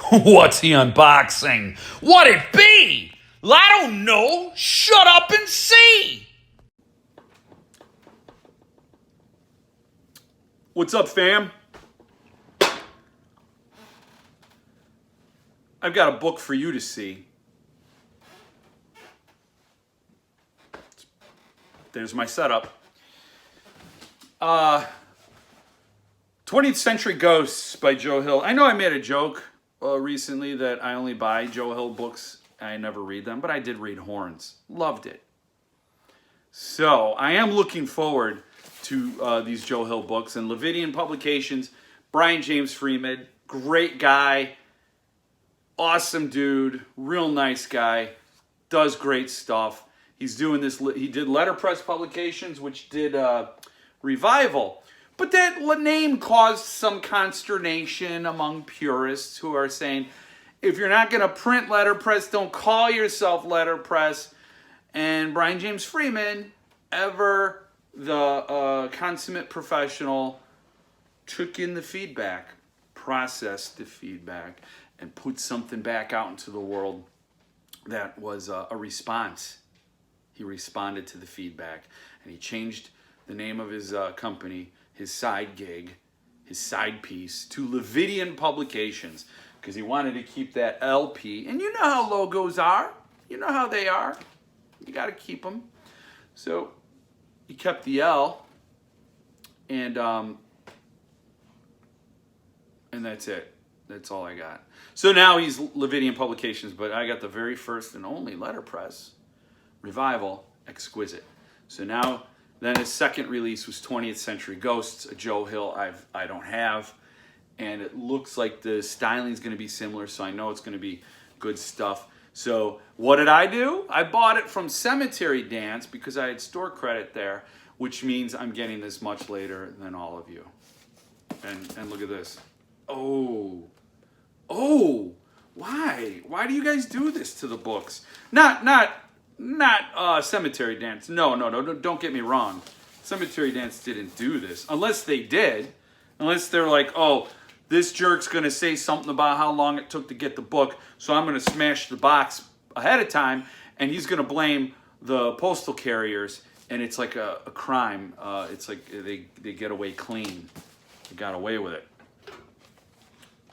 What's he unboxing? What'd it be? I don't know. Shut up and see. What's up, fam? I've got a book for you to see. There's my setup. 20th Century Ghosts by Joe Hill. I know I made a joke recently that I only buy Joe Hill books. I never read them, but I did read Horns. Loved it. So I am looking forward to these Joe Hill books. And LIVIDIAN Publications, Brian James Freeman, great guy, awesome dude, real nice guy, does great stuff. He's doing this, he did Letterpress Publications, which did Revival. But that name caused some consternation among purists who are saying, if you're not going to print letterpress, don't call yourself letterpress. And Brian James Freeman, ever the consummate professional, took in the feedback, processed the feedback, and put something back out into the world that was a response. He responded to the feedback, and he changed the name of his company, his side gig, his side piece, to LIVIDIAN Publications, because he wanted to keep that LP. And you know how logos are. You know how they are. You got to keep them. So he kept the L, and that's it. That's all I got. So now he's LIVIDIAN Publications, but I got the very first and only letterpress, Revival, Exquisite. So now, then his second release was 20th Century Ghosts, a Joe Hill I don't have. And it looks like the styling is going to be similar, so I know it's going to be good stuff. So what did I do? I bought it from Cemetery Dance because I had store credit there, which means I'm getting this much later than all of you. And look at this. Oh, why? Why do you guys do this to the books? Not Cemetery Dance. No, don't get me wrong. Cemetery Dance didn't do this. Unless they did. Unless they're like, oh, this jerk's going to say something about how long it took to get the book, so I'm going to smash the box ahead of time, and he's going to blame the postal carriers, and it's like a crime. It's like they get away clean. They got away with it.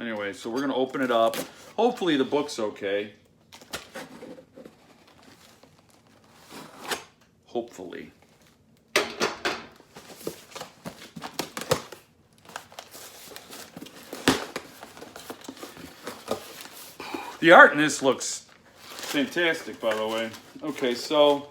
Anyway, so we're going to open it up. Hopefully the book's okay. Hopefully. The art in this looks fantastic, by the way. Okay, so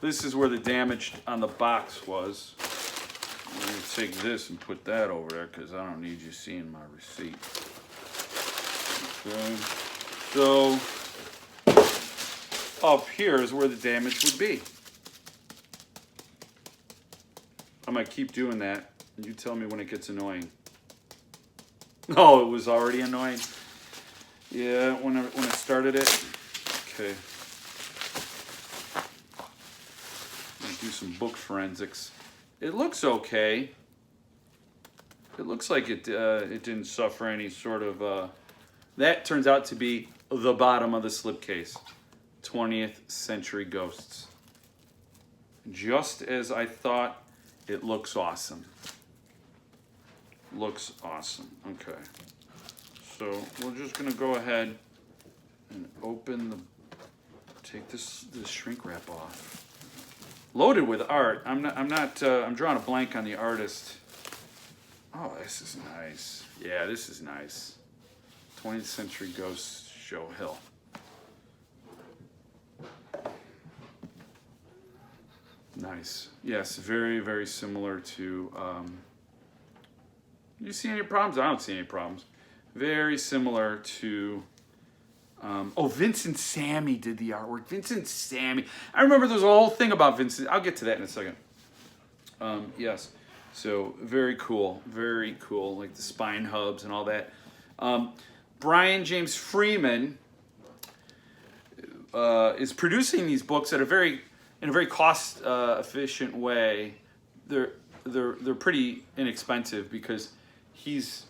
this is where the damage on the box was. I'm going to take this and put that over there because I don't need you seeing my receipt. Okay, so up here is where the damage would be. I'm going to keep doing that, and you tell me when it gets annoying. Oh, it was already annoying. Yeah, when I started it. Okay. I'm going to do some book forensics. It looks okay. It looks like it didn't suffer any sort of... that turns out to be the bottom of the slipcase. 20th Century Ghosts. Just as I thought, it looks awesome. Looks awesome. Okay. So we're just gonna go ahead and take this shrink wrap off. Loaded with art. I'm drawing a blank on the artist. Oh, this is nice. Yeah, this is nice. 20th Century Ghosts, Joe Hill. Nice. Yes, very, very similar to, you see any problems? I don't see any problems. Very similar to, Vincent Sammy did the artwork. Vincent Sammy. I remember there was a whole thing about Vincent. I'll get to that in a second. Yes. So, very cool. Very cool. Like the spine hubs and all that. Brian James Freeman is producing these books in a very cost efficient way. They're pretty inexpensive because he's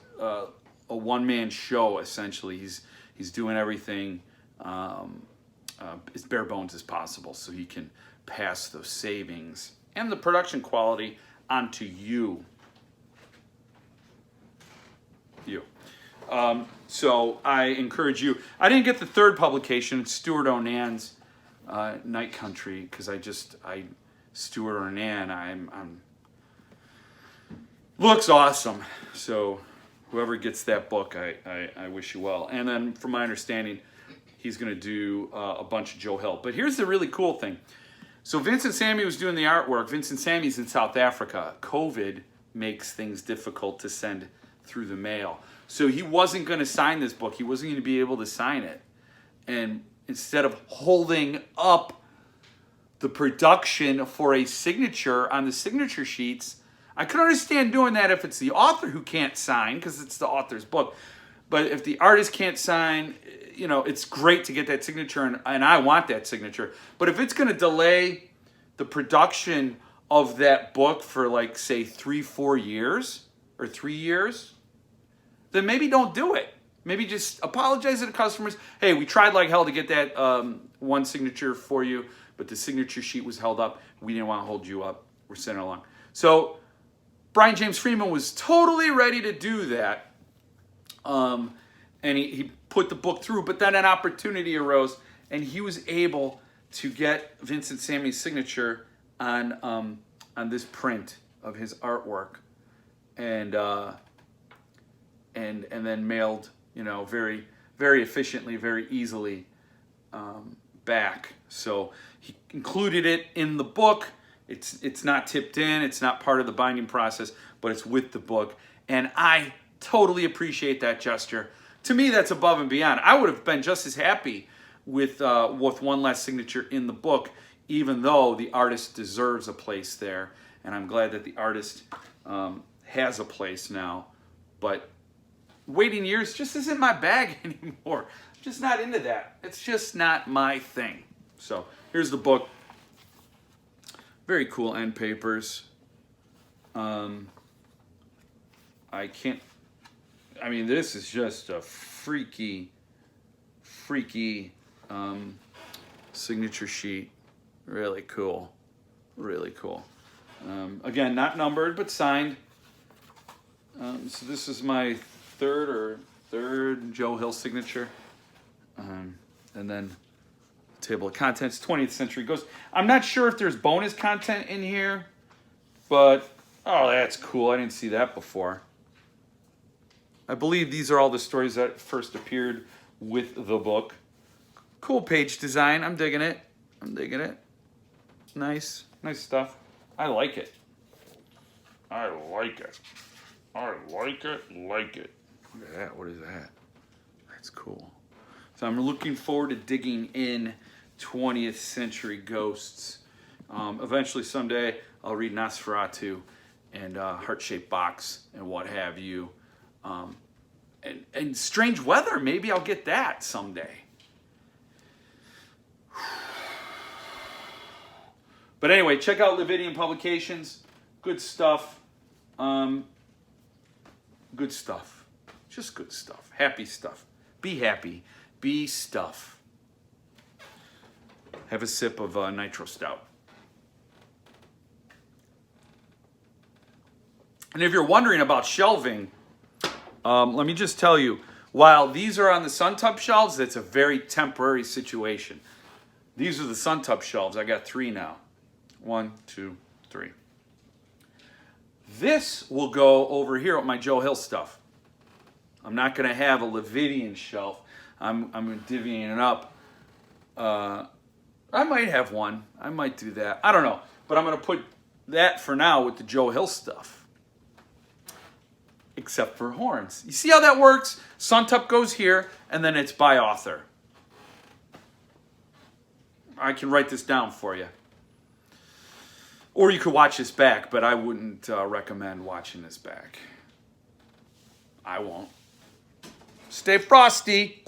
a one-man show, essentially. He's doing everything as bare bones as possible so he can pass those savings and the production quality onto you. So I encourage you. I didn't get the third publication. It's Stuart Onan's Night Country, because Stuart Onan, I'm looks awesome. So whoever gets that book, I wish you well. And then from my understanding, he's going to do a bunch of Joe Hill. But here's the really cool thing. So Vincent Sammy was doing the artwork. Vincent Sammy's in South Africa. COVID makes things difficult to send through the mail. So he wasn't going to sign this book. He wasn't going to be able to sign it. And instead of holding up the production for a signature on the signature sheets, I could understand doing that if it's the author who can't sign, because it's the author's book. But if the artist can't sign, you know, it's great to get that signature, and I want that signature. But if it's going to delay the production of that book for, like, say, 3-4 years or 3 years, then maybe don't do it. Maybe just apologize to the customers. Hey, we tried like hell to get that one signature for you, but the signature sheet was held up. We didn't want to hold you up. We're sending it along. So Brian James Freeman was totally ready to do that. And he put the book through, but then an opportunity arose, and he was able to get Vincent Sammy's signature on this print of his artwork, and then mailed, you know, very, very efficiently, very easily back. So he included it in the book. It's not tipped in. It's not part of the binding process, but it's with the book. And I totally appreciate that gesture. To me, that's above and beyond. I would have been just as happy with one last signature in the book, even though the artist deserves a place there. And I'm glad that the artist has a place now. But waiting years just isn't my bag anymore. I'm just not into that. It's just not my thing. So here's the book. Very cool end papers. This is just a freaky signature sheet. Really cool. Really cool. Again, not numbered, but signed. So this is my third Joe Hill signature. And then table of contents, 20th Century Ghosts. I'm not sure if there's bonus content in here, but, oh, that's cool. I didn't see that before. I believe these are all the stories that first appeared with the book. Cool page design. I'm digging it. Nice stuff. I like it. Like it. Look at that. What is that? That's cool. So I'm looking forward to digging in 20th Century Ghosts. Eventually, someday, I'll read Nosferatu and Heart-Shaped Box and what have you. And Strange Weather. Maybe I'll get that someday. But anyway, check out LIVIDIAN Publications. Good stuff. Good stuff. Just good stuff. Happy stuff. Be happy. Be stuff. Have a sip of Nitro Stout. And if you're wondering about shelving, let me just tell you, while these are on the Suntub shelves, that's a very temporary situation. These are the Suntub shelves. I got 3 now. 1, 2, 3. This will go over here with my Joe Hill stuff. I'm not going to have a LIVIDIAN shelf. I'm divvying it up. I might have one. I might do that. I don't know. But I'm going to put that for now with the Joe Hill stuff. Except for horns. You see how that works? Suntub goes here, and then it's by author. I can write this down for you. Or you could watch this back, but I wouldn't recommend watching this back. I won't. Stay frosty.